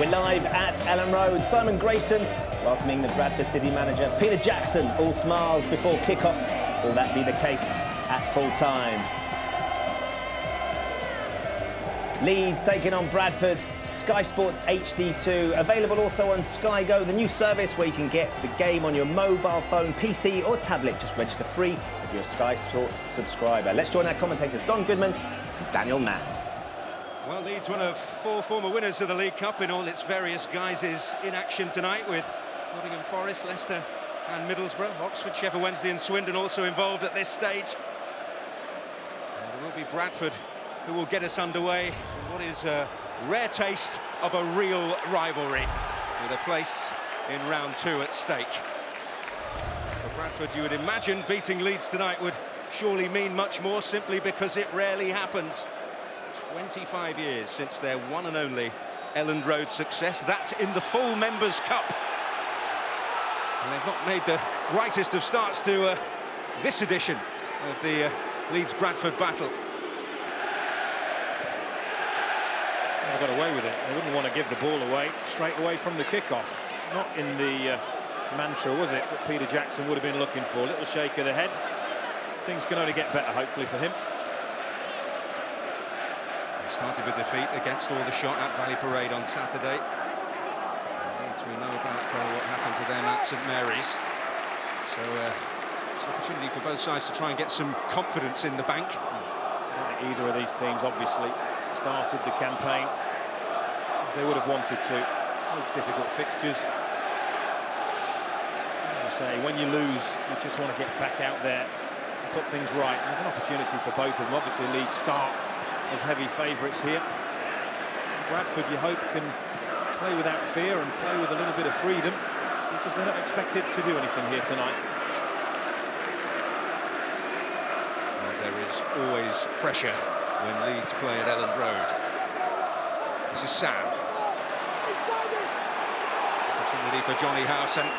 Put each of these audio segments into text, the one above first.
We're live at Ellen Road. Simon Grayson welcoming the Bradford City manager. Peter Jackson, all smiles before kick-off. Will that be the case at full-time? Leeds taking on Bradford. Sky Sports HD2, available also on Sky Go, the new service where you can get the game on your mobile phone, PC or tablet. Just register free if you're a Sky Sports subscriber. Let's join our commentators, Don Goodman and Daniel Mann. Well, Leeds, one of 4 former winners of the League Cup in all its various guises, in action tonight with Nottingham Forest, Leicester and Middlesbrough. Oxford, Sheffield Wednesday and Swindon also involved at this stage. And it will be Bradford who will get us underway in what is a rare taste of a real rivalry, with a place in round 2 at stake. For Bradford, you would imagine beating Leeds tonight would surely mean much more, simply because it rarely happens. 25 years since their one and only Elland Road success, that in the full Members' Cup. And they've not made the brightest of starts to this edition of the Leeds-Bradford battle. They got away with it. They wouldn't want to give the ball away straight away from the kickoff. Not in the mantra, was it, that Peter Jackson would have been looking for. A little shake of the head. Things can only get better, hopefully, for him. Started with defeat against Aldershot at Valley Parade on Saturday. And we know about what happened to them at St Mary's. So it's an opportunity for both sides to try and get some confidence in the bank. I don't think either of these teams obviously started the campaign as they would have wanted to. Both difficult fixtures. As I say, when you lose, you just want to get back out there and put things right. And there's an opportunity for both of them. Obviously, Leeds start as heavy favourites here. Bradford, you hope, can play without fear and play with a little bit of freedom, because they're not expected to do anything here tonight. Well, there is always pressure when Leeds play at Elland Road. This is Sam. Opportunity for Johnny Howson.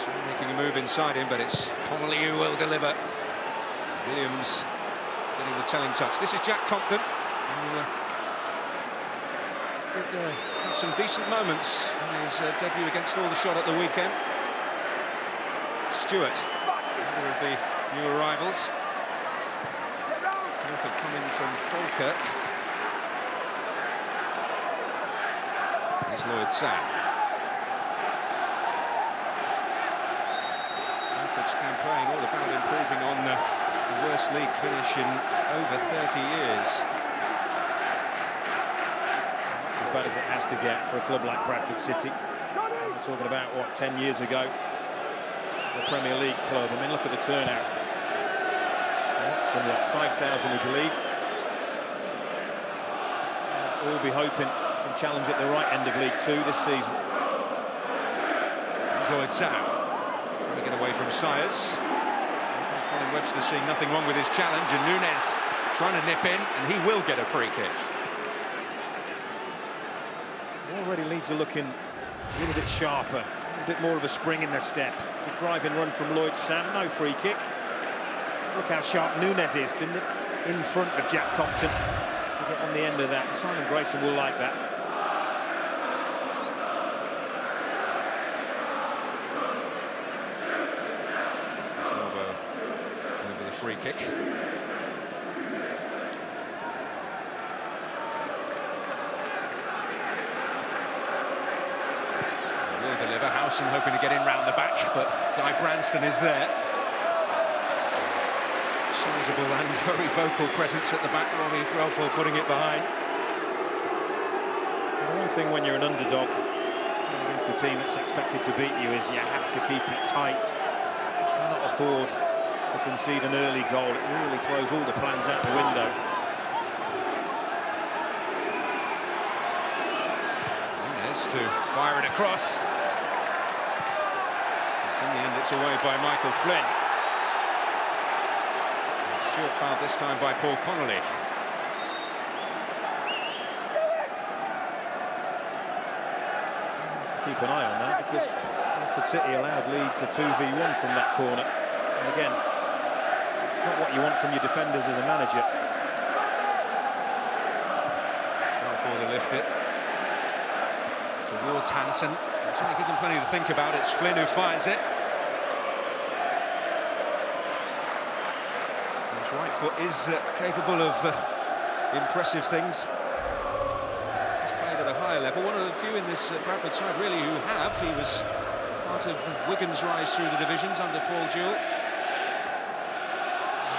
Sam making a move inside him, but it's Connolly who will deliver. Williams getting the telling touch. This is Jack Compton, who did have some decent moments in his debut against Aldershot at the weekend. Stewart, another of the new arrivals. Both have come in from Falkirk. Here's Lloyd Sam. Bradford's campaign all about improving on the worst league finish in over 30 years. It's as bad as it has to get for a club like Bradford City. We're talking about, what, 10 years ago? It was a Premier League club. I mean, look at the turnout. Something like 5,000, we believe. We'll be hoping can challenge at the right end of League 2 this season. There's Lloyd Sam. Trying to get away from Sayers. Colin Webster seeing nothing wrong with his challenge, and Nunes trying to nip in, and he will get a free kick. Already Leeds are looking a little bit sharper, a bit more of a spring in their step. It's a driving run from Lloyd Sam, no free kick. Look how sharp Nunes is to nip in front of Jack Compton to get on the end of that. Simon Grayson will like that. Over the free kick. Will deliver. Howson hoping to get in round the back, but Guy Branston is there. Sizable and very vocal presence at the back. Robbie Threlfall putting it behind. The one thing when you're an underdog against a team that's expected to beat you is you have to keep it tight. You cannot afford to concede an early goal. It really throws all the plans out the window. Nunes to fire it across. In the end, it's away by Michael Flynn. Stewart fouled this time by Paul Connolly. Keep an eye on that, because Bradford City allowed Leeds a 2v1 from that corner. And again, it's not what you want from your defenders as a manager. before they lift it. Towards Hansen. It's going to give them plenty to think about. It's Flynn who fires it. His right foot is capable of impressive things. He's played at a higher level. One of the few in this Bradford side really who have. He was part of Wigan's rise through the divisions under Paul Jewell.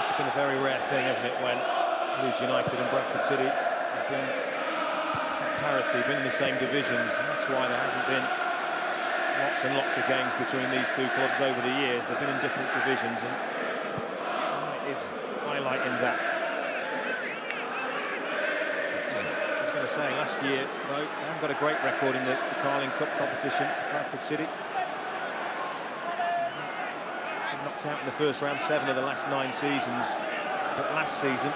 It's been a very rare thing, hasn't it, when Leeds United and Bradford City have been at parity, been in the same divisions, and that's why there hasn't been lots and lots of games between these two clubs over the years. They've been in different divisions, and tonight is highlighting that. I was going to say, last year, though, they haven't got a great record in the Carling Cup competition, Bradford City. Been knocked out in the first round 7 of the last 9 seasons, but last season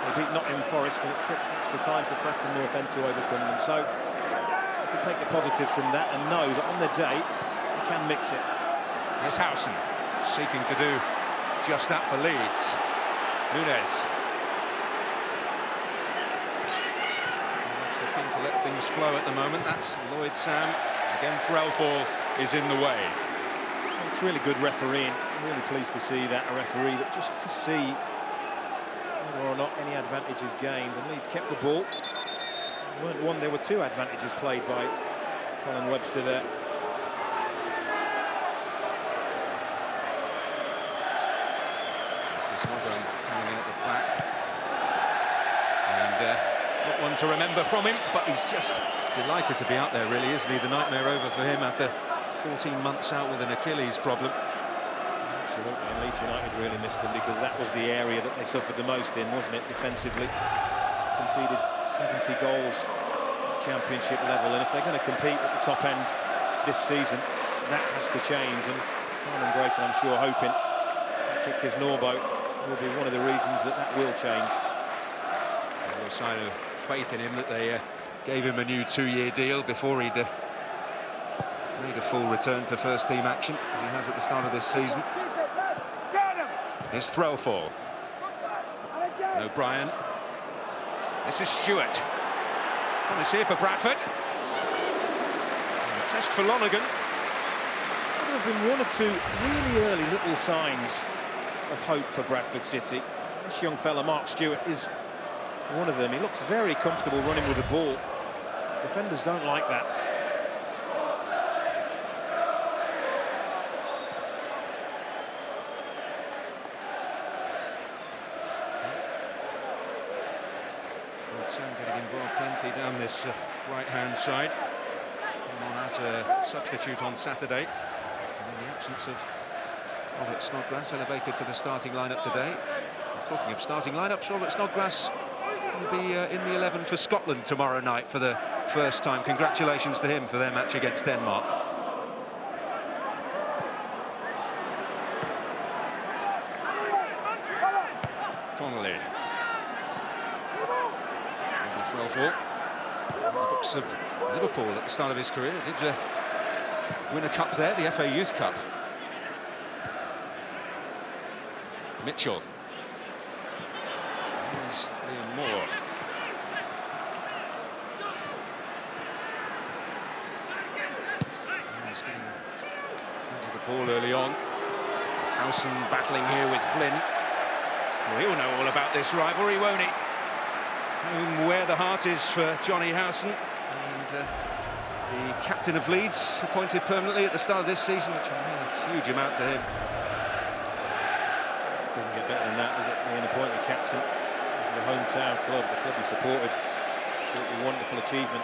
they beat Nottingham Forest, and it took extra time for Preston North End to overcome them. So you can take the positives from that and know that on the day they can mix it. There's Howson seeking to do just that for Leeds. Nunes. He's looking to let things flow at the moment. That's Lloyd Sam. Again, Threlfall is in the way. It's really good refereeing. I'm really pleased to see that, a referee that just to see whether or not any advantage is gained. And Leeds kept the ball. There weren't one, there were 2 advantages played by Colin Webster there. Coming in at the back, and not one to remember from him, but he's just delighted to be out there, really, isn't he? The nightmare over for him after 14 months out with an Achilles problem. Absolutely, and Leeds United really missed him because that was the area that they suffered the most in, wasn't it, defensively? Conceded 70 goals at championship level, and if they're going to compete at the top end this season, that has to change. And Simon Grayson, I'm sure, hoping Patrick Kisnorbo will be one of the reasons that that will change. A real sign of faith in him that they gave him a new 2-year deal before he'd made a full return to first-team action, as he has at the start of this season. Here's Threlfall. O'Brien. This is Stewart. On this here for Bradford. And a test for Lonergan. There have been 1 or 2 really early little signs of hope for Bradford City. This young fella, Mark Stewart, is one of them. He looks very comfortable running with the ball. Defenders don't like that. Sam getting involved plenty down this right-hand side. Came on as a substitute on Saturday. And in the absence of Robert Snodgrass, elevated to the starting lineup today. Talking of starting lineups, Robert Snodgrass will be in the 11 for Scotland tomorrow night for the first time. Congratulations to him for their match against Denmark. Connolly. Threlfall. On the books of Liverpool at the start of his career. Did win a cup there, the FA Youth Cup. Mitchell. There's Liam Moore. He's getting into the ball early on. Howson battling here with Flynn. Well, he'll know all about this rivalry, won't he? Where the heart is for Johnny Howson, and the captain of Leeds, appointed permanently at the start of this season, which will mean a huge amount to him. Doesn't get better than that, does it? Being appointed captain of the hometown club, the club he supported. Absolutely wonderful achievement.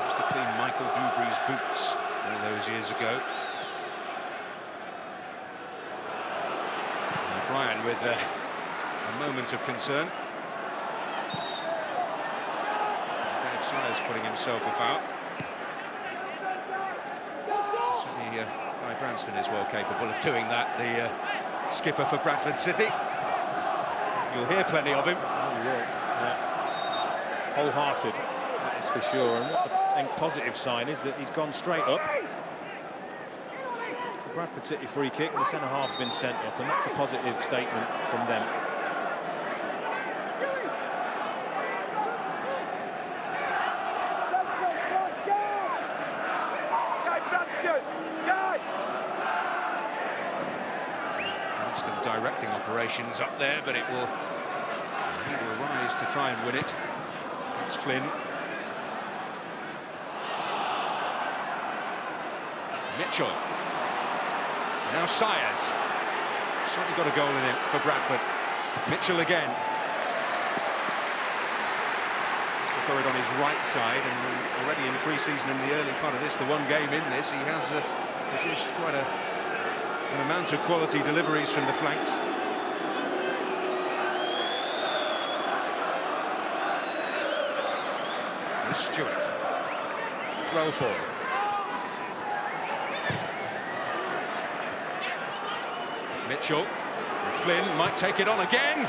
Used to clean Michael Dewberry's boots all those years ago. O'Brien with a moment of concern. Dave Sires putting himself about. Certainly Guy Branston is well capable of doing that, the skipper for Bradford City. You'll hear plenty of him. Oh, you will. Yeah. Wholehearted, that is for sure. And what the positive sign is that he's gone straight up. It's a Bradford City free kick, and the centre-half's been sent up, and that's a positive statement from them. Still directing operations up there, but he will rise to try and win it. That's Flynn. Mitchell. Now Sayers. Certainly got a goal in it for Bradford. Mitchell again. Prefer it on his right side, and already in pre-season in the early part of this, the one game in this, he has produced quite an amount of quality deliveries from the flanks. Here's Stewart. Throw forward. Mitchell. And Flynn might take it on again.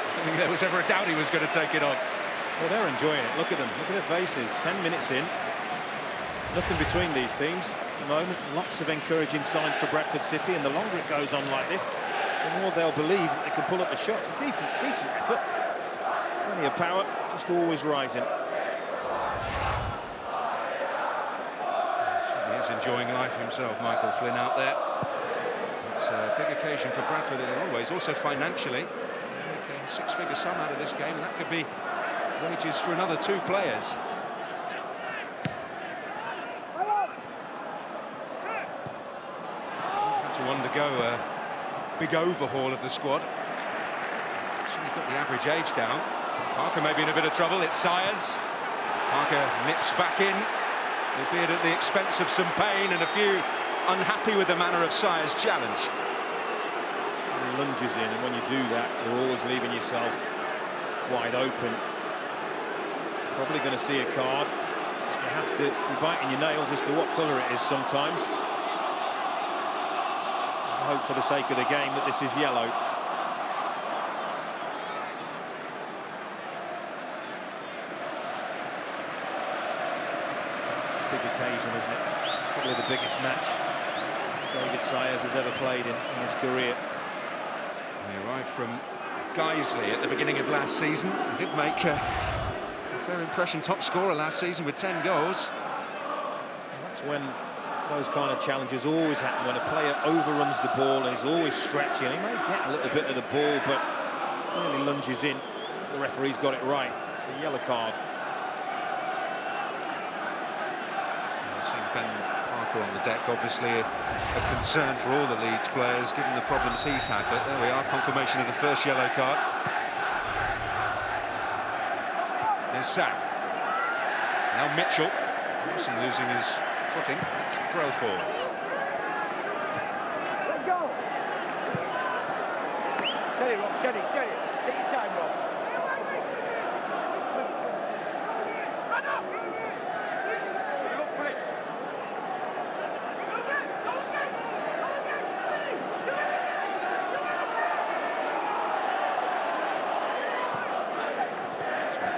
I don't think there was ever a doubt he was going to take it on. Well, they're enjoying it. Look at them. Look at their faces. 10 minutes in. Nothing between these teams at the moment. Lots of encouraging signs for Bradford City, and the longer it goes on like this, the more they'll believe that they can pull up the shots. A decent effort. Plenty of power, just always rising. He is enjoying life himself, Michael Flynn, out there. It's a big occasion for Bradford in a lot of ways, also financially. Make a six-figure sum out of this game, and that could be wages for another 2 players. Had to undergo a big overhaul of the squad. So you've got the average age down. Parker may be in a bit of trouble. It's Sayers. Parker nips back in, albeit at the expense of some pain, and a few unhappy with the manner of Sayers' challenge. He lunges in, and when you do that, you're always leaving yourself wide open. Probably going to see a card. You have to be biting your nails as to what colour it is sometimes. I hope for the sake of the game that this is yellow. Big occasion, isn't it? Probably the biggest match David Sayers has ever played in his career. He arrived from Guiseley at the beginning of last season. He did make a fair impression, top scorer last season with 10 goals. That's when those kind of challenges always happen, when a player overruns the ball and is always stretching. He may get a little bit of the ball, but clearly lunges in. The referee's got it right. It's a yellow card. Ben Parker on the deck, obviously a concern for all the Leeds players, given the problems he's had, but there we are, confirmation of the first yellow card. There's Sam. Now Mitchell. Wilson losing his footing. That's the throw forward. Steady, Rob, steady. Take your time, Rob.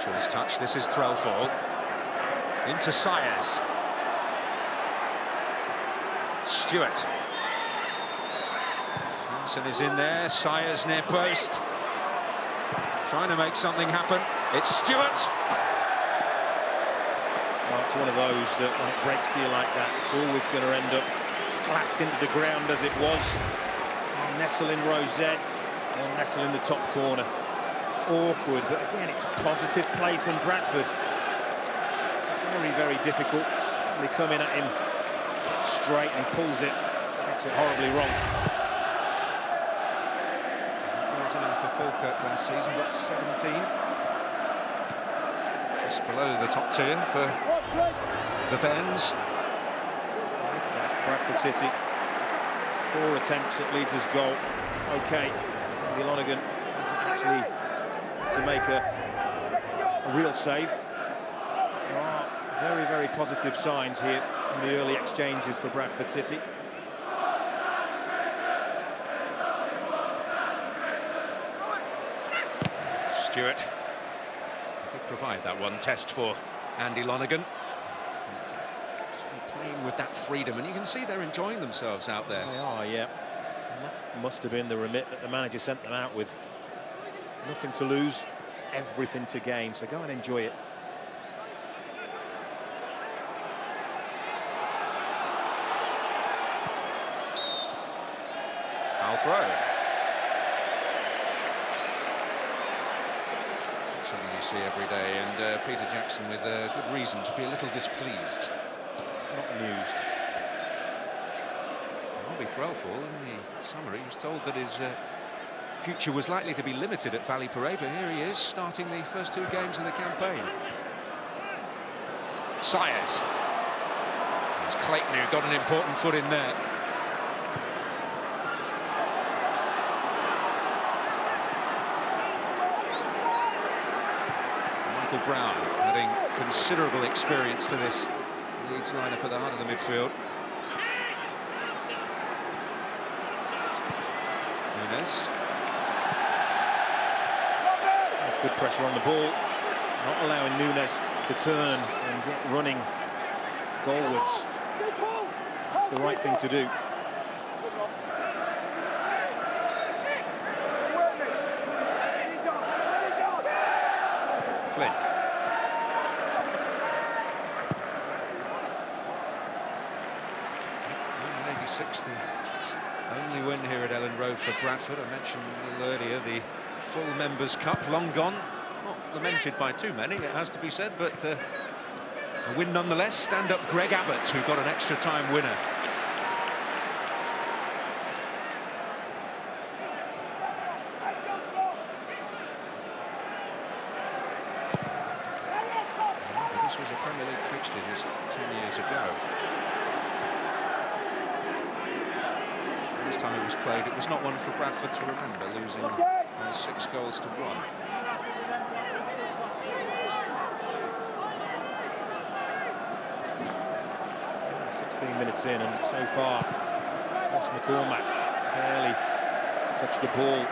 Mitchell's touch. This is throw fall. Into Sayers. Stewart. Hansen is in there. Sayers near post. Trying to make something happen. It's Stewart. Well, it's one of those that when it breaks to you like that, it's always going to end up sclaffed into the ground as it was. I'll nestle in row Z, or nestle in the top corner. It's awkward, but again, it's positive play from Bradford. Very, very difficult. They come in at him straight and he pulls it, gets it horribly wrong. Goals in for Falkirk last season, got 17. Just below the top tier for the Bens. Bradford City, 4 attempts at Leeds' goal. OK, Lonergan hasn't actually to make a real save. There are very, very positive signs here in the early exchanges for Bradford City. Stewart did provide that one test for Andy Lonergan. Playing with that freedom, and you can see they're enjoying themselves out there. They are, yeah. And that must have been the remit that the manager sent them out with. Nothing to lose, everything to gain, so go and enjoy it. foul throw. Something you see every day, and Peter Jackson with good reason to be a little displeased. Not amused. Robbie Threlfall, in the summary, he was told that his future was likely to be limited at Valley Parade, but here he is, starting the first 2 games of the campaign. Sayers. It's Clayton who got an important foot in there. Michael Brown adding considerable experience to this Leeds lineup at the heart of the midfield. Nunes. That's good pressure on the ball, not allowing Nunes to turn and get running goalwards. That's the right thing to do. Flynn. 86th, the only win here at Ellen Road for Bradford. I mentioned a little earlier the full Members' Cup, long gone. Not lamented by too many, it has to be said, but a win nonetheless. Stand up Greg Abbott, who got an extra time winner. This was a Premier League fixture just 10 years ago. Last time it was played, it was not one for Bradford to remember, losing 6 goals to 1. 16 minutes in, and so far, Ross McCormack barely touched the ball.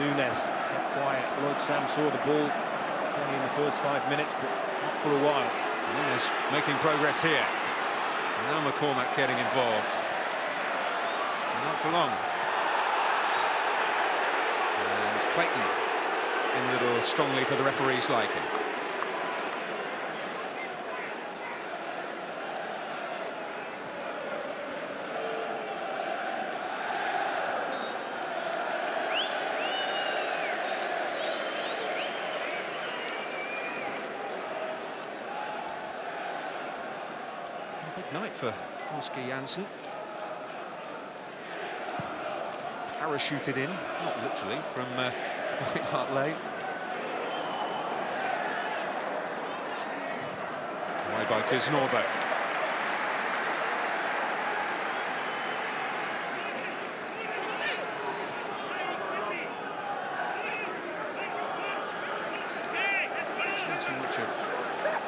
Nunes kept quiet. Lloyd Sam saw the ball only in the first 5 minutes, but not for a while. Nunes making progress here. And now McCormack getting involved. Not for long. And Clayton in a little strongly for the referee's liking. A big night for Oscar Janssen. Parachuted in, not literally, from White Hart Lane. Away by Kisnorbo. Not too much of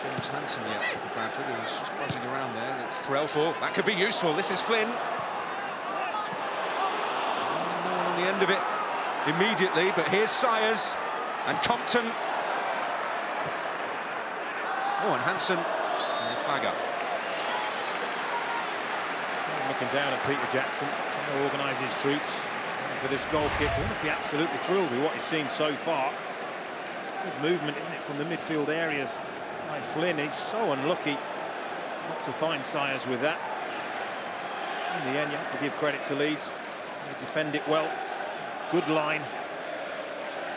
James Hansen yet for Bradford, who's just buzzing around there. It's Threlfall. That could be useful. This is Flynn. The end of it immediately, but here's Sayers and Compton. Oh, and Hansen and the flag up. Looking down at Peter Jackson, trying to organise his troops for this goal kick. He must be absolutely thrilled with what he's seen so far. Good movement, isn't it, from the midfield areas by Flynn. He's so unlucky not to find Sayers with that. In the end, you have to give credit to Leeds. They defend it well. Good line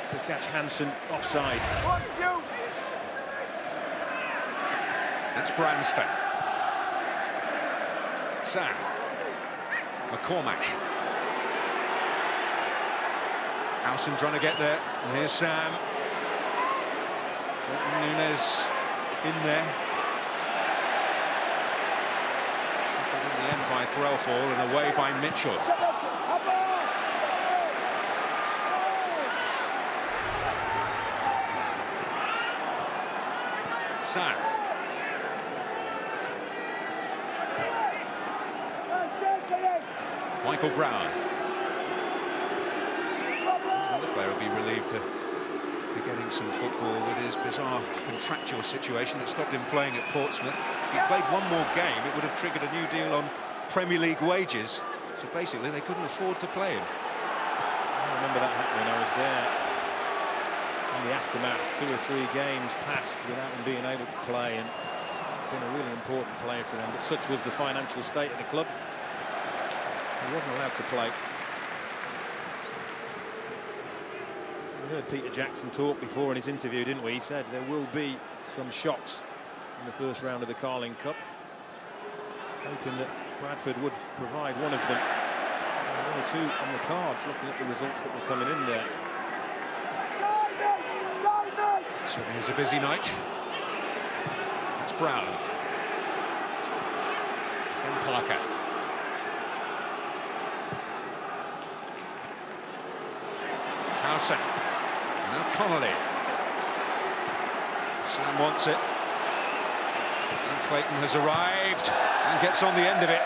to catch Hansen offside. That's Branston. Sam. McCormack. Howson trying to get there. And here's Sam. Nunes in there. Shot in the end by Threlfall and away by Mitchell. Sam. Michael Brown. Well, the player will be relieved to be getting some football with his bizarre contractual situation that stopped him playing at Portsmouth. If he played one more game, it would have triggered a new deal on Premier League wages. So basically, they couldn't afford to play him. I remember that happening. I was there in the aftermath. 2 or 3 games passed without him being able to play, and been a really important player to them. But such was the financial state of the club. He wasn't allowed to play. heard Peter Jackson talk before in his interview, didn't we? He said there will be some shocks in the first round of the Carling Cup. Hoping that Bradford would provide one of them. One or two on the cards, looking at the results that were coming in there. It certainly is a busy night. That's Brown. Ben Parker. Howson. Now Connolly. Sam wants it. And Clayton has arrived and gets on the end of it.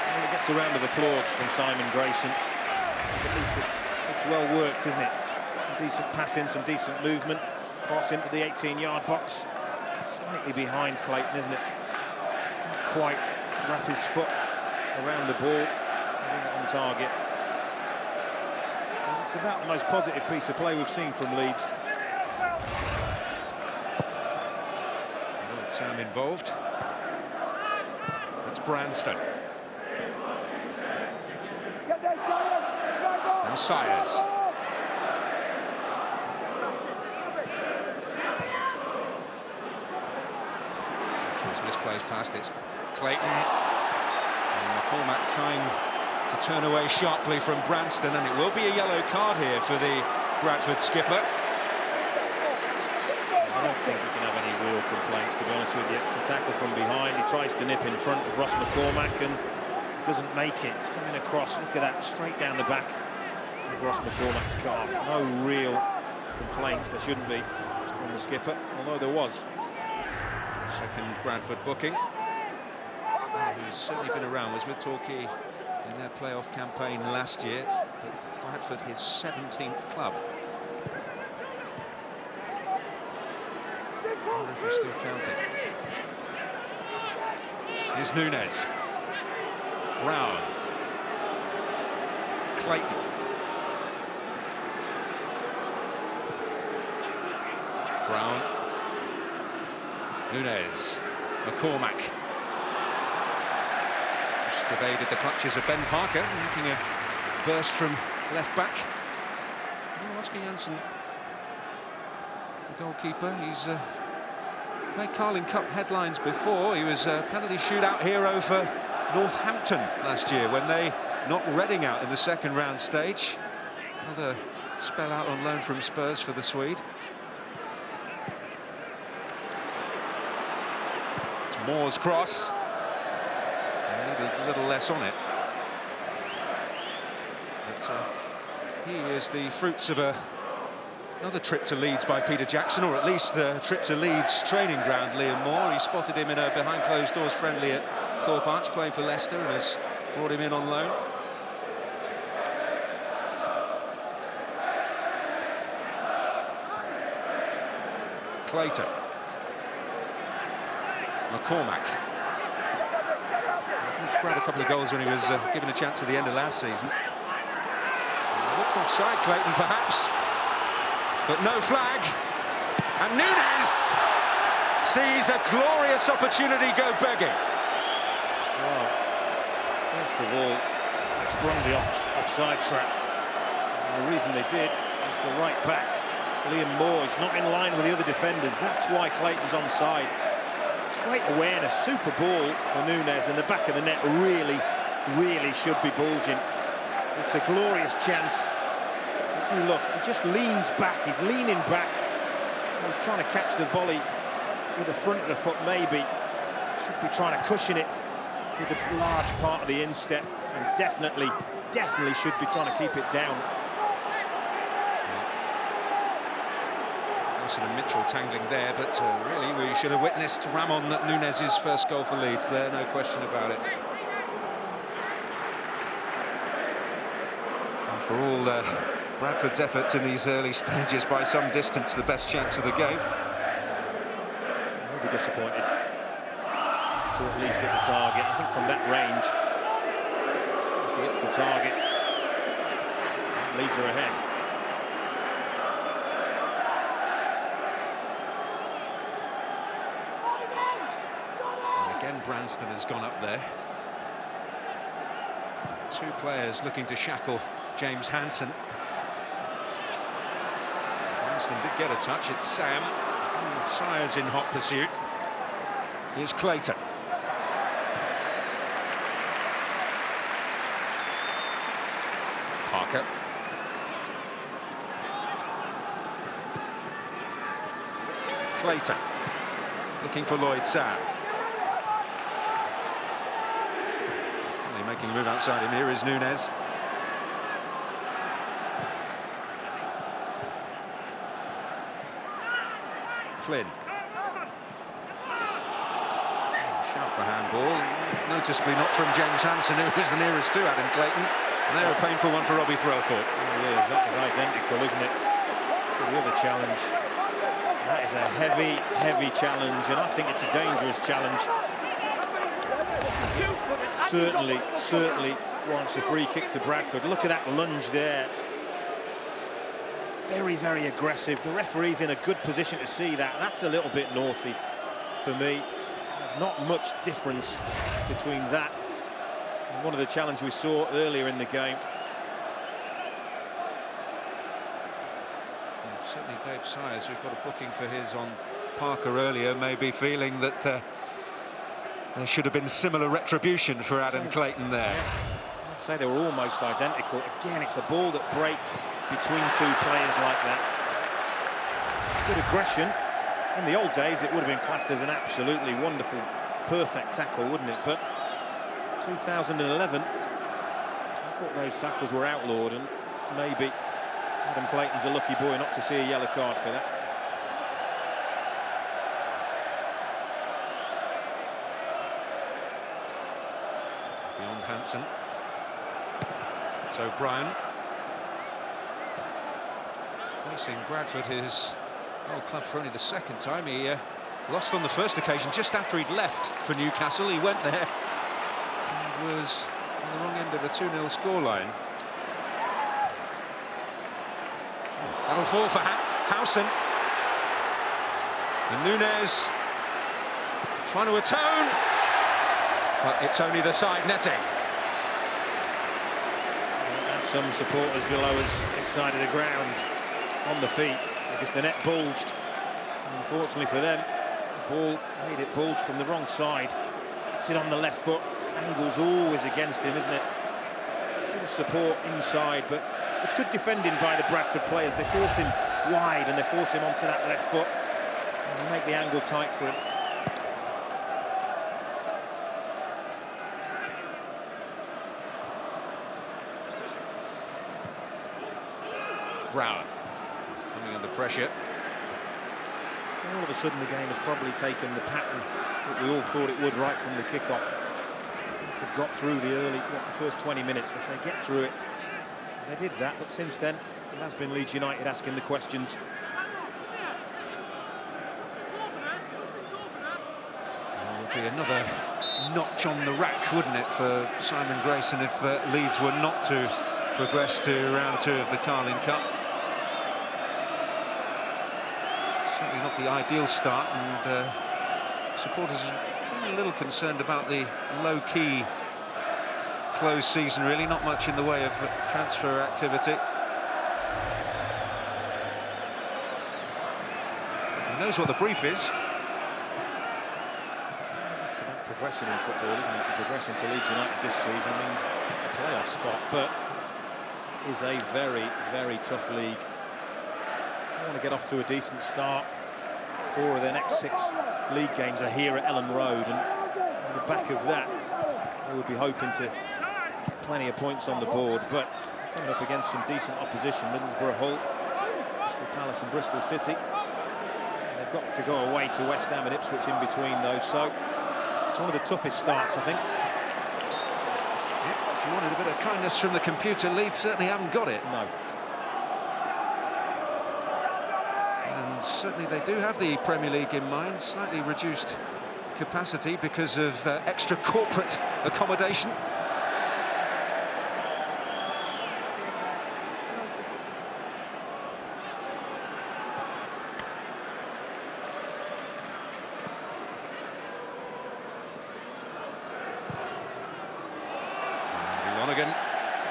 Well, it gets a round of applause from Simon Grayson. At least it's well worked, isn't it? Some decent passing, some decent movement. Cross into the 18-yard box. Slightly behind Clayton, isn't it? Not quite wrap his foot around the ball. On target. Well, it's about the most positive piece of play we've seen from Leeds. Sam involved. That's Branston. Now Sayers. Misplaced past, it's Clayton. And McCormack trying to turn away sharply from Branston, and it will be a yellow card here for the Bradford skipper. I don't think he can have any real complaints, to be honest with you. It's a tackle from behind. He tries to nip in front of Ross McCormack and doesn't make it. It's coming across. Look at that, straight down the back of Ross McCormack's calf. No real complaints. There shouldn't be from the skipper, although there was. Second Bradford booking. Who's certainly been around, was with Torquay in their playoff campaign last year, but Bradford his 17th club. If we're still counting. Here's Nunez. Brown. Clayton. Brown. Nunez. McCormack. Just evaded the clutches of Ben Parker, making a burst from left back. Oscar Janssen, the goalkeeper, he's made Carling Cup headlines before. He was a penalty shootout hero for Northampton last year when they knocked Reading out in the second round stage. Another spell out on loan from Spurs for the Swede. It's Moore's cross. A little less on it. But he is the fruits of another trip to Leeds by Peter Jackson, or at least the trip to Leeds training ground, Liam Moore. He spotted him in a behind closed doors friendly at Thorpe Arch, playing for Leicester, and has brought him in on loan. Clayton. McCormack. He scored a couple of goals when he was given a chance at the end of last season. Looked offside, Clayton, perhaps. But no flag, and Nunez sees a glorious opportunity go begging. Well, first of all, they sprung the offside trap. And the reason they did is the right back, Liam Moore, is not in line with the other defenders. That's why Clayton's onside. Great awareness, super ball for Nunez, and the back of the net really should be bulging. It's a glorious chance. If you look, he just leans back, he's leaning back. He's trying to catch the volley with the front of the foot, maybe. Should be trying to cushion it with a large part of the instep, and definitely should be trying to keep it down. Wilson and Mitchell tangling there, but really we should have witnessed Ramon Nunez's first goal for Leeds there, no question about it. And for all Bradford's efforts in these early stages, by some distance the best chance of the game. He'll be disappointed to at least hit the target. I think from that range, if he hits the target, Leeds are ahead. And again, Branston has gone up there. Two players looking to shackle James Hansen. Preston did get a touch. It's Sam. Sires in hot pursuit. Here's Clayton. Parker. Clayton. Looking for Lloyd Sam. Only making a move outside him. Here is Nunez. Flynn. Shout for handball. Noticeably not from James Hansen, who was the nearest to Adam Clayton. And they're a painful one for Robbie Threlthorpe. It is. That was identical, isn't it? The other challenge. That is a heavy, heavy challenge, and I think it's a dangerous challenge. Certainly wants a free kick to Bradford. Look at that lunge there. It's very, very aggressive. The referee's in a good position to see that. That's a little bit naughty for me. There's not much difference between that and one of the challenges we saw earlier in the game. Certainly Dave Sires, who got a booking for his on Parker earlier, may be feeling that there should have been similar retribution for Adam Clayton there. I'd say they were almost identical. Again, it's a ball that breaks between two players like that. It's good aggression. In the old days, it would have been classed as an absolutely wonderful, perfect tackle, wouldn't it? But 2011, I thought those tackles were outlawed, and maybe Adam Clayton's a lucky boy not to see a yellow card for that. Beyond Hansen. It's O'Brien. Facing Bradford, his old club for only the second time. He lost on the first occasion just after he'd left for Newcastle. He went there and was on the wrong end of a 2-0 scoreline. That'll fall for Howson. And Nunez trying to atone, but it's only the side netting. And some supporters below us this side of the ground on the feet because the net bulged. And unfortunately for them, the ball made it bulge from the wrong side. Gets it on the left foot. Angle's always against him, isn't it? A bit of support inside, but it's good defending by the Bradford players. They force him wide and they force him onto that left foot and make the angle tight for him. Brown coming under pressure. All of a sudden the game has probably taken the pattern that we all thought it would right from the kickoff. Bradford got through the first 20 minutes. They say get through it. They did that, but since then it has been Leeds United asking the questions. It would be another notch on the rack, wouldn't it, for Simon Grayson if Leeds were not to progress to round 2 of the Carling Cup. Certainly not the ideal start, and supporters are a little concerned about the low-key closed season, really. Not much in the way of transfer activity. He knows what the brief is. It's about progression in football, isn't it? The progression for Leeds United this season means a playoff spot, but it is a very, very tough league. They want to get off to a decent start. 4 of their next 6 league games are here at Ellen Road, and on the back of that, they would be hoping to get plenty of points on the board, but coming up against some decent opposition: Middlesbrough, Hull, Crystal Palace and Bristol City. And they've got to go away to West Ham and Ipswich in between those, so it's one of the toughest starts, I think. If you wanted a bit of kindness from the computer, Leeds certainly haven't got it. No. And certainly they do have the Premier League in mind, slightly reduced capacity because of extra corporate accommodation.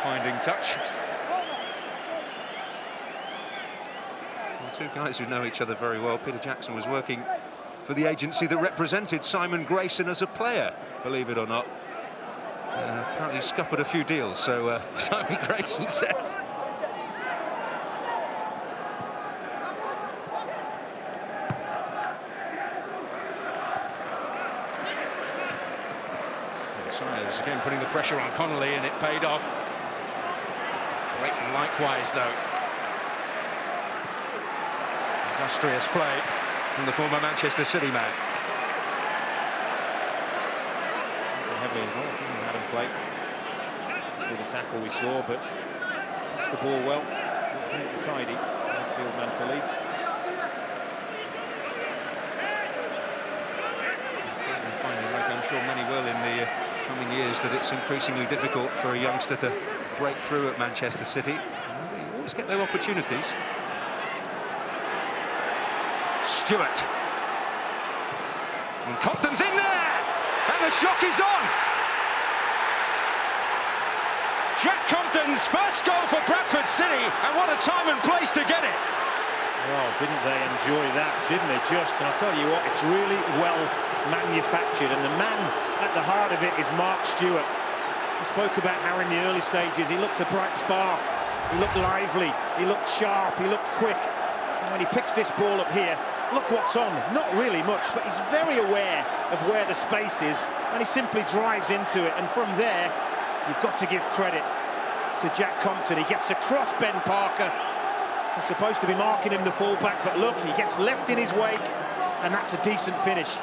Finding touch. two guys who know each other very well. Peter Jackson was working for the agency that represented Simon Grayson as a player, believe it or not. Apparently scuppered a few deals, so Simon Grayson says. Sayers again putting the pressure on Connolly, and it paid off. Clayton likewise, though. Industrious play from the former Manchester City man. Heavily involved, didn't he, Adam Clayton? Obviously the tackle we saw, but that's the ball well. Tidy, midfield man for Leeds. Finding, like I'm sure many will in the coming years, that it's increasingly difficult for a youngster to break through at Manchester City. You always get their opportunities. Stewart. And Compton's in there! And the shock is on! Jack Compton's first goal for Bradford City, and what a time and place to get it! Well, didn't they enjoy that, didn't they just? And I'll tell you what, it's really well manufactured, and the man at the heart of it is Mark Stewart. He spoke about how in the early stages he looked a bright spark, he looked lively, he looked sharp, he looked quick. And when he picks this ball up here, look what's on. Not really much, but he's very aware of where the space is, and he simply drives into it. And from there, you've got to give credit to Jack Compton. He gets across Ben Parker. He's supposed to be marking him the fullback, but look, he gets left in his wake, and that's a decent finish.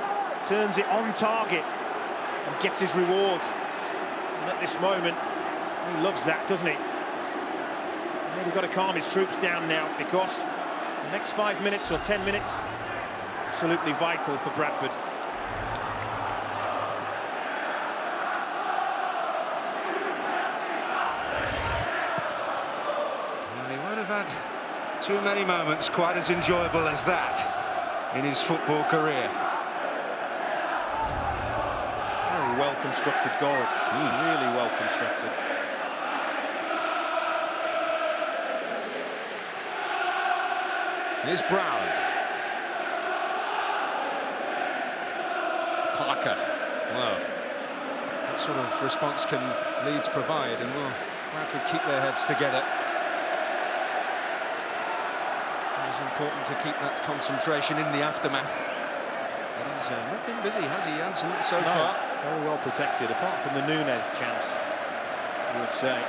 Turns it on target and gets his reward. And at this moment, he loves that, doesn't he? Maybe got to calm his troops down now, because the next 5 minutes or 10 minutes, absolutely vital for Bradford. Well, he won't have had too many moments quite as enjoyable as that in his football career. Very well constructed goal, really well constructed. Here's Brown. Parker. Well, what sort of response can Leeds provide, and will Bradford keep their heads together? It's important to keep that concentration in the aftermath. But he's not been busy, has he, Janssen, so far? Very well protected, apart from the Nunes chance, you would say.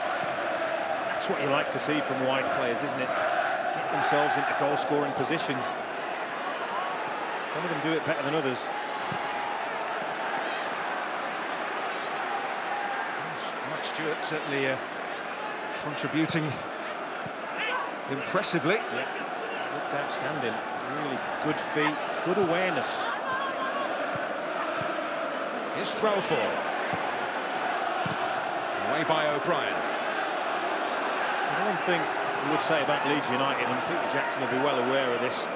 That's what you like to see from wide players, isn't it? Get themselves into goal-scoring positions. Some of them do it better than others. Mark Stewart certainly contributing impressively. Yeah, looked outstanding. Really good feet, good awareness. Here's Threlfall. Away by O'Brien. The one thing we would say about Leeds United, and Peter Jackson will be well aware of this,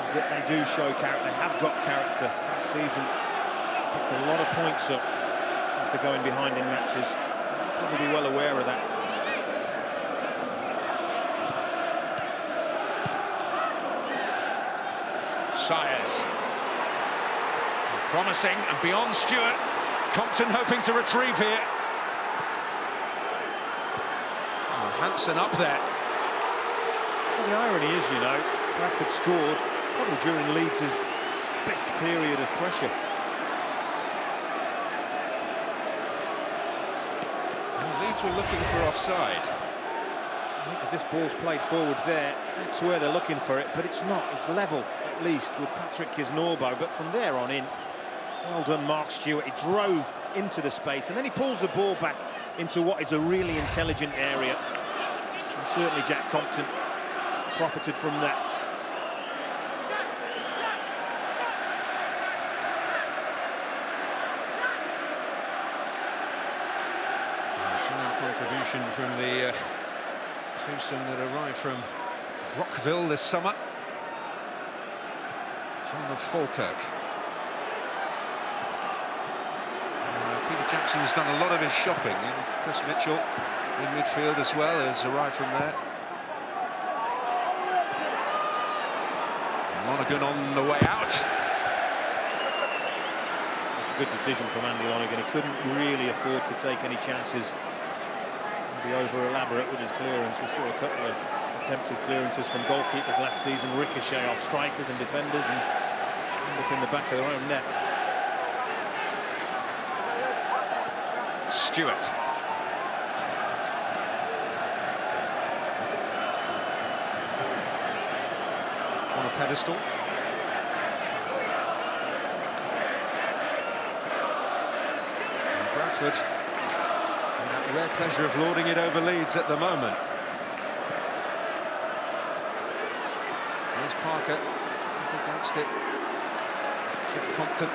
is that they do show character. They have got character this season. Picked a lot of points up after going behind in matches. They'll probably be well aware of that. Sayers. Promising, and beyond Stewart. Compton hoping to retrieve here. Oh, Hansen up there. Well, the irony is, you know, Bradford scored probably during Leeds' best period of pressure. Well, Leeds were looking for offside. I think as this ball's played forward there, that's where they're looking for it, but it's not. It's level, at least, with Patrick Kisnorbo, but from there on in, well done, Mark Stewart. He drove into the space, and then he pulls the ball back into what is a really intelligent area. And certainly Jack Compton profited from that. Contribution from the twosome that arrived from Brockville this summer. Home of Falkirk. Peter Jackson's done a lot of his shopping, and Chris Mitchell in midfield as well has arrived from there. Monaghan on the way out. It's a good decision from Andy Monaghan. He couldn't really afford to take any chances and be over-elaborate with his clearance. We saw a couple of attempted clearances from goalkeepers last season, ricochet off strikers and defenders and end up in the back of their own net. Stewart. On a pedestal. And Bradford have the rare pleasure of lording it over Leeds at the moment. Here's Parker up against it. Chip Compton.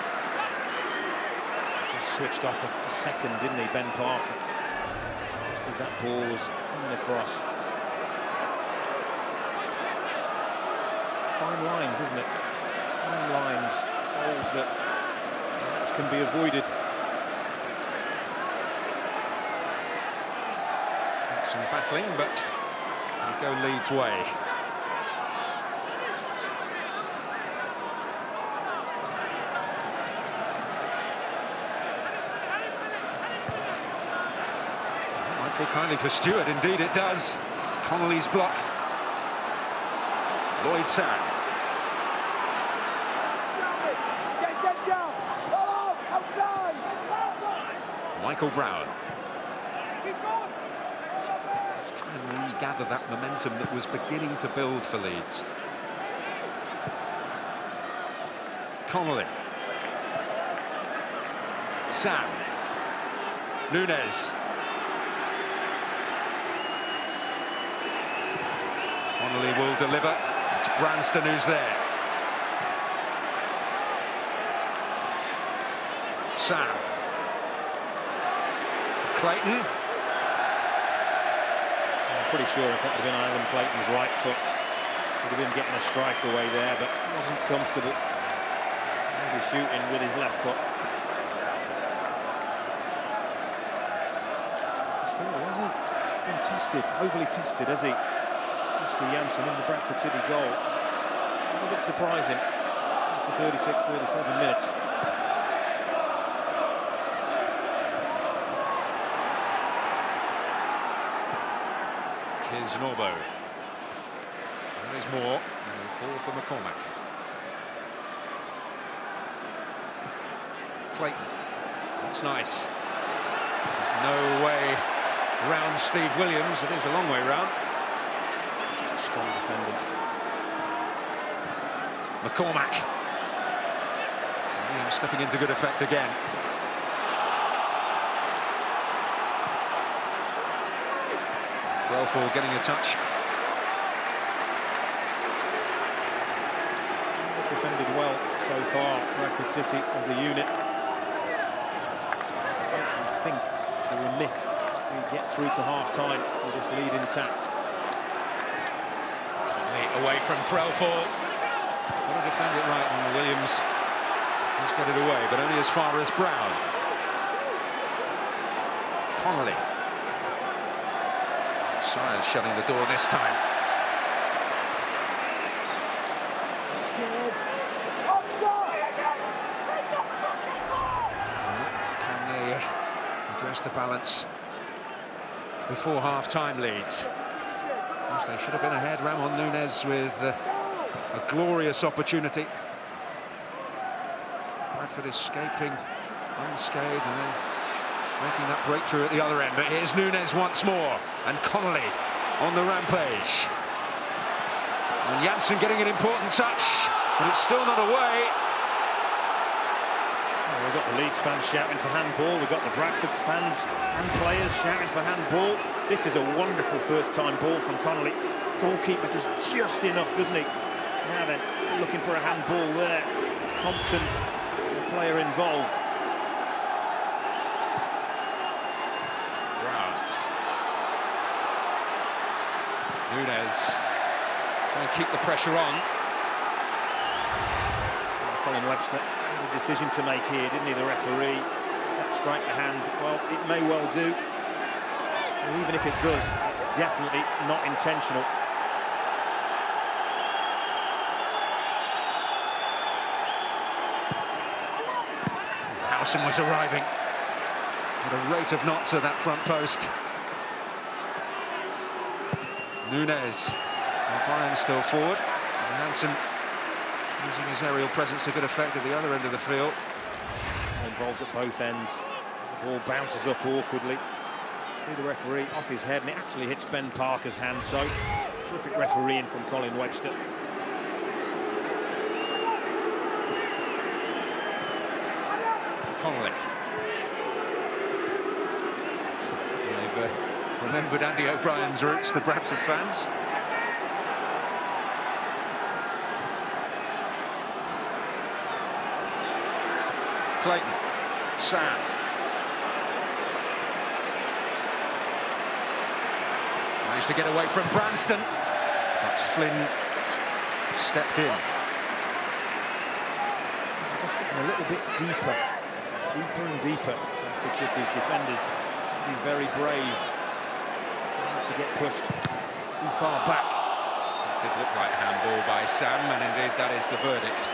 Just switched off a second, didn't he, Ben Parker? Just as that ball was coming across. Fine lines, isn't it? Fine lines, goals that perhaps can be avoided. Some battling, but it'll go Leeds' way. Might feel kindly for Stewart, indeed it does. Connolly's block. Lloyd Sam. Michael Brown. Trying to regather that momentum that was beginning to build for Leeds. Connolly. Sam. Nunes. Connolly will deliver. It's Branston who's there. Sam. Clayton. I'm pretty sure if that had been Ivan Clayton's right foot, would have been getting a strike away there, but wasn't comfortable. Maybe shooting with his left foot. Still, he hasn't been tested, overly tested, has he? Oscar Janssen in the Bradford City goal. A little bit surprising after 36, 37 minutes. Here's Norbo. There's more. Fall for McCormack. Clayton. That's nice. No way round Steve Williams. It is a long way round. He's a strong defender. McCormack. Williams stepping into good effect again. Relford getting a touch. Defended well so far, Bradford City as a unit. I think the remit we get through to half-time with this lead intact. Conley away from Relford. Got to defend it right, and Williams has got it away, but only as far as Brown. Connolly. Sires shutting the door this time. Can they address the balance before half-time, Leeds? Gosh, they should have been ahead. Ramon Nunes with a glorious opportunity. Bradford escaping unscathed and then making that breakthrough at the other end. But here's Nunes once more, and Connolly on the rampage. And Janssen getting an important touch, but it's still not away. Well, we've got the Leeds fans shouting for handball. We've got the Bradford fans and players shouting for handball. This is a wonderful first-time ball from Connolly. Goalkeeper does just enough, doesn't he? Now then, looking for a handball there. Compton, the player involved. Nunes trying to keep the pressure on. Colin Webster had a decision to make here, didn't he, the referee? Does that strike the hand? Well, it may well do. And even if it does, it's definitely not intentional. Howson was arriving at a rate of knots at that front post. Nunes. O'Brien still forward. And Hansen using his aerial presence to good effect at the other end of the field. Involved at both ends. The ball bounces up awkwardly. See the referee off his head, and it actually hits Ben Parker's hand. So terrific refereeing from Colin Webster. Connolly. They've remembered Andy O'Brien's roots, the Bradford fans. Clayton. Sam. Managed to get away from Branston, but Flynn stepped in. Just getting a little bit deeper and deeper. Bradford City's defenders being very brave, trying to get pushed too far back. It did look like handball by Sam, and indeed that is the verdict.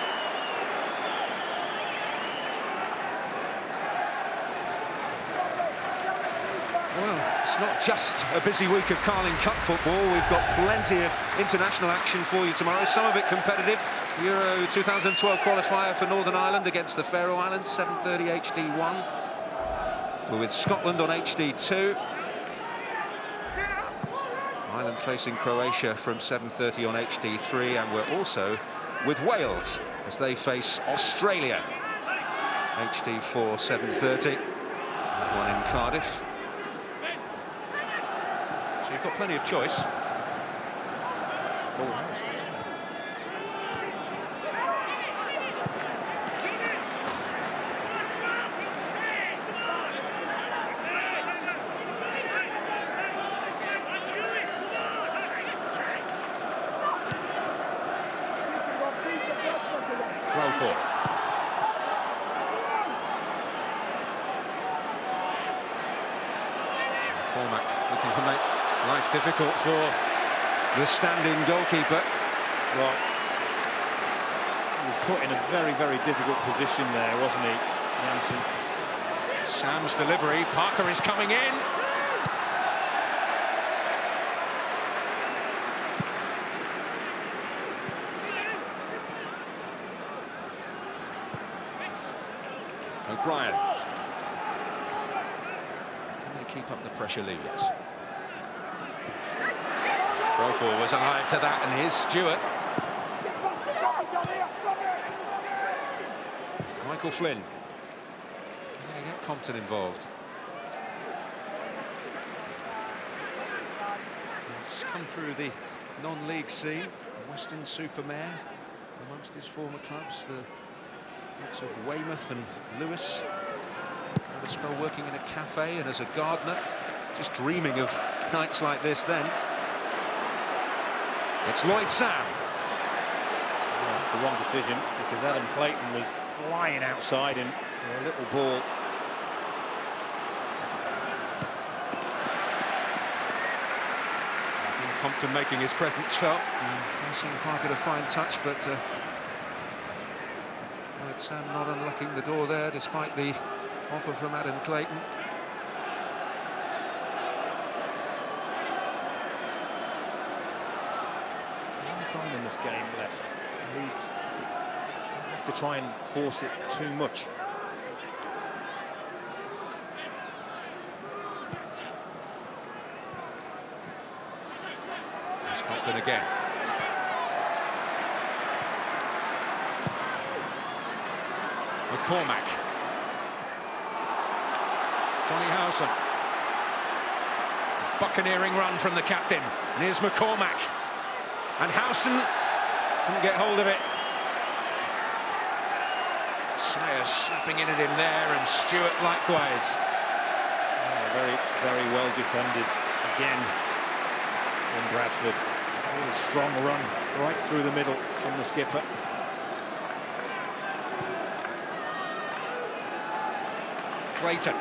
Well, it's not just a busy week of Carling Cup football. We've got plenty of international action for you tomorrow, some of it competitive. Euro 2012 qualifier for Northern Ireland against the Faroe Islands, 7:30 HD1. We're with Scotland on HD2. Ireland facing Croatia from 7:30 on HD3, and we're also with Wales as they face Australia. HD4, 7:30. One in Cardiff. So you've got plenty of choice. Full house. 4. Cormac looking to make life difficult for the standing goalkeeper. Well, he was put in a very, very difficult position there, wasn't he, Janssen? Sam's delivery. Parker is coming in. O'Brien. Can they keep up the pressure, Leeds? Crawford was alive to that, and here's Stewart. Michael Flynn. They're going to get Compton involved. He's come through the non-league scene, Western Supermare, amongst his former clubs, the likes of Weymouth and Lewis. Had a spell working in a cafe and as a gardener, just dreaming of nights like this then. It's Lloyd Sam. That's the wrong decision, because Adam Clayton was flying outside him for a little ball. Compton making his presence felt. Forcing Parker to fine touch, but Lloyd Sam not unlocking the door there, despite the offer from Adam Clayton. Time in this game left. Leeds don't have to try and force it too much. It's Compton again. McCormack. Johnny Howson. Buccaneering run from the captain. And here's McCormack. And Howson couldn't get hold of it. Sayers snapping in at him there, and Stewart likewise. Very, very well defended again in Bradford. Really strong run right through the middle from the skipper. Clayton.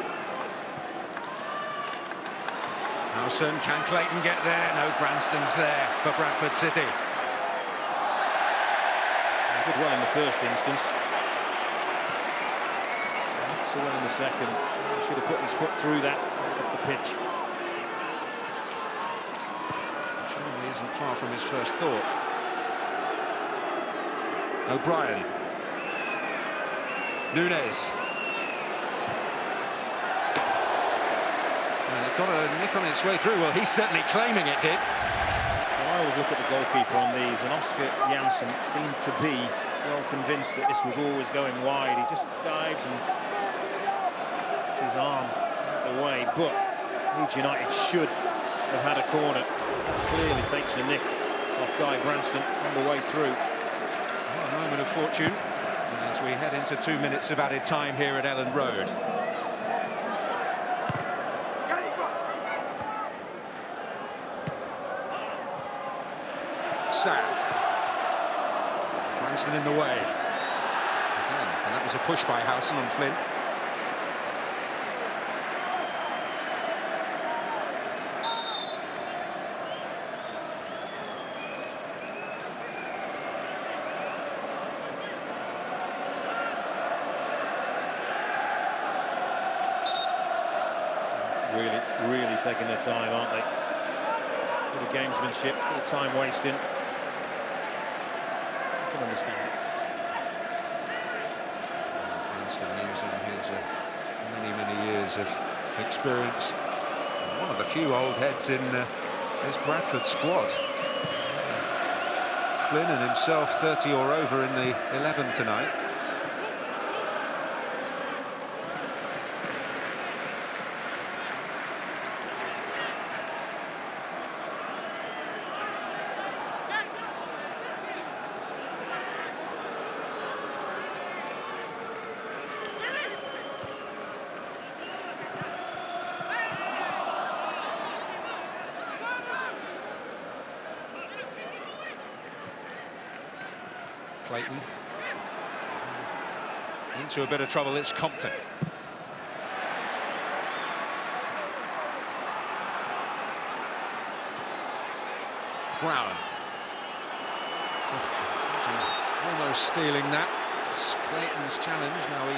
Howson, can Clayton get there? No, Branston's there for Bradford City. He did well in the first instance. gets away in the second. He should have put his foot through that up the pitch. Surely isn't far from his first thought. O'Brien. Nunes. It got a nick on its way through. Well, he's certainly claiming it did. Well, I always look at the goalkeeper on these, and Oscar Janssen seemed to be well convinced that this was always going wide. He just dives and puts his arm out the way, but Leeds United should have had a corner. That clearly takes a nick off Guy Branson on the way through. What a moment of fortune as we head into 2 minutes of added time here at Ellen Road. Sam. Cranston in the way. Again, and that was a push by Howson on Flynn. Really taking their time, aren't they? Bit of gamesmanship, bit of time wasting. I can understand it. Cranston using his many years of experience. One of the few old heads in this Bradford squad. Flynn and himself 30 or over in the 11 tonight. Clayton into a bit of trouble. It's Compton. Brown almost stealing that. It's Clayton's challenge. Now he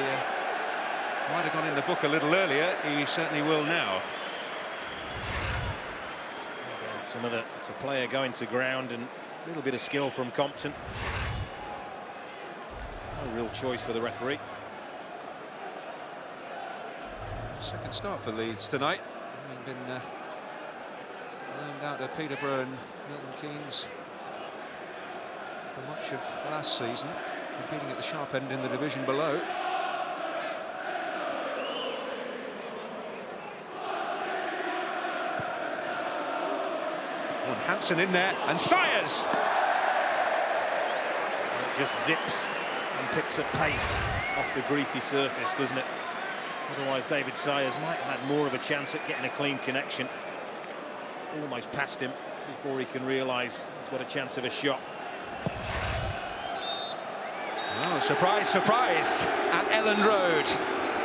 might have gone in the book a little earlier. He certainly will now. It's a player going to ground, and a little bit of skill from Compton. No real choice for the referee. Second start for Leeds tonight. Having been named out of Peterborough and Milton Keynes for much of last season, competing at the sharp end in the division below. Oh, and Hansen in there, and Sayers! It just zips and picks up pace off the greasy surface, doesn't it? Otherwise, David Sayers might have had more of a chance at getting a clean connection. Almost past him before he can realise he's got a chance of a shot. Oh, surprise, surprise at Ellen Road.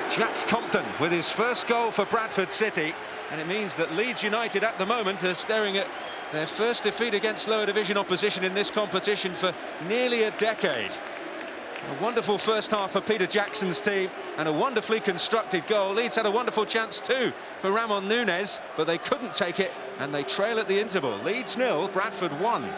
Jack Compton with his first goal for Bradford City, and it means that Leeds United at the moment are staring at their first defeat against lower division opposition in this competition for nearly a decade. A wonderful first half for Peter Jackson's team and a wonderfully constructed goal. Leeds had a wonderful chance too for Ramon Nunes, but they couldn't take it and they trail at the interval. Leeds 0, Bradford 1.